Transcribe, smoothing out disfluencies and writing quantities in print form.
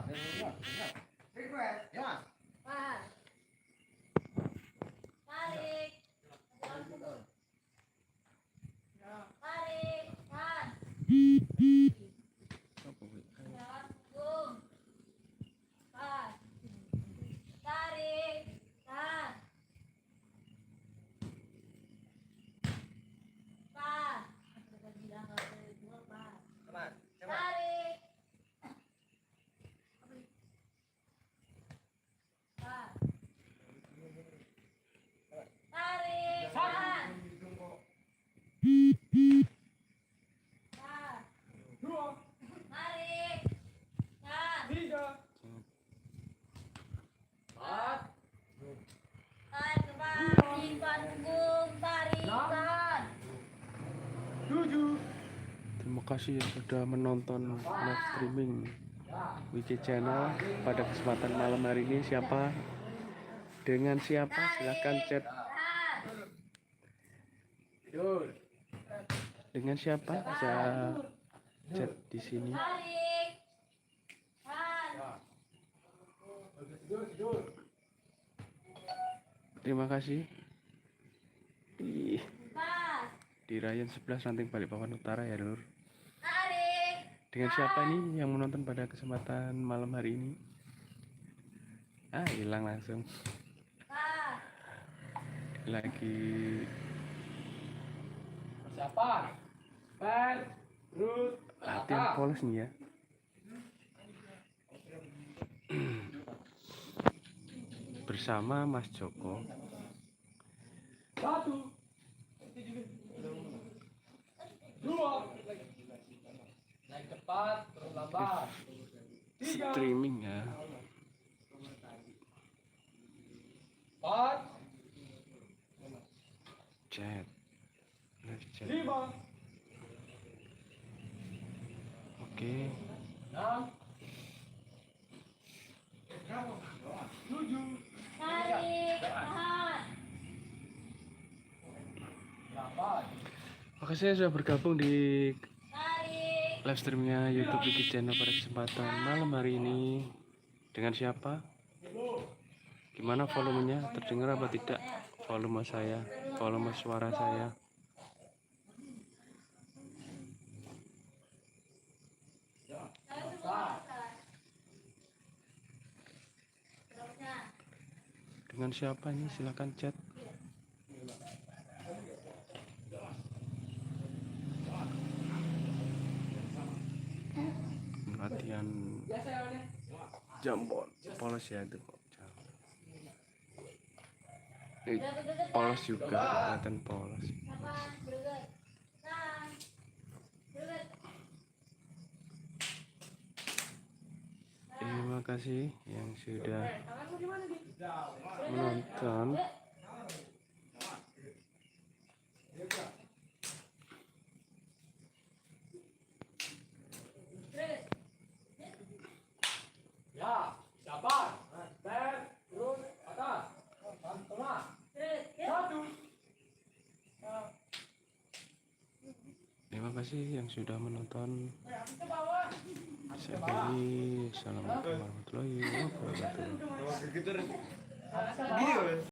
Tarik. Tarik. Tahan. Jangan punggung. Tahan. Tarik. Tahan. Tahan. Sudah bilang nggak boleh buang, tahan. Tarik. Tahan. Tarik. Tahan. Tahan. Tarik. Tahan. Tahan kembali, simpan punggung, tarik, tahan. Terima kasih yang sudah menonton live streaming Wiki Channel pada kesempatan malam hari ini. Siapa dengan siapa silahkan chat. Dengan siapa bisa chat di sini. Tarik. Tahan. Terima kasih. Ih, Pas. di Rayon 11 Ranting Balikpapan Utara ya, Lur. Tarik. Dengan siapa nih yang menonton pada kesempatan malam hari ini? Hilang langsung. Pas. Lagi Siapa? latihan polos nih ya. Bersama Mas Joko. Satu, dua, naik cepat, terus lambat. Tiga, Streaming ya. empat, Chat. Live chat. lima, Oke. enam, tujuh, Tarik. Tahan. delapan. Oke, saya sudah bergabung di Tarik. live streamnya YouTube Wiki Channel pada kesempatan malam hari ini. Dengan siapa? Gimana volumenya? Terdengar apa tidak? Volume saya, volume suara saya. Terusnya. Dengan siapa ini? Silahkan chat. Latihan jambon polos ya itu kok. Polos juga, latihan polos. Tahan. Bergerak. Tahan. Bergerak. Terima kasih yang sudah menonton. Ya, siapa? Terus atas. Tengah. Satu. Terima kasih yang sudah menonton. Saya Bali. Assalamualaikum warahmatullahi wabarakatuh.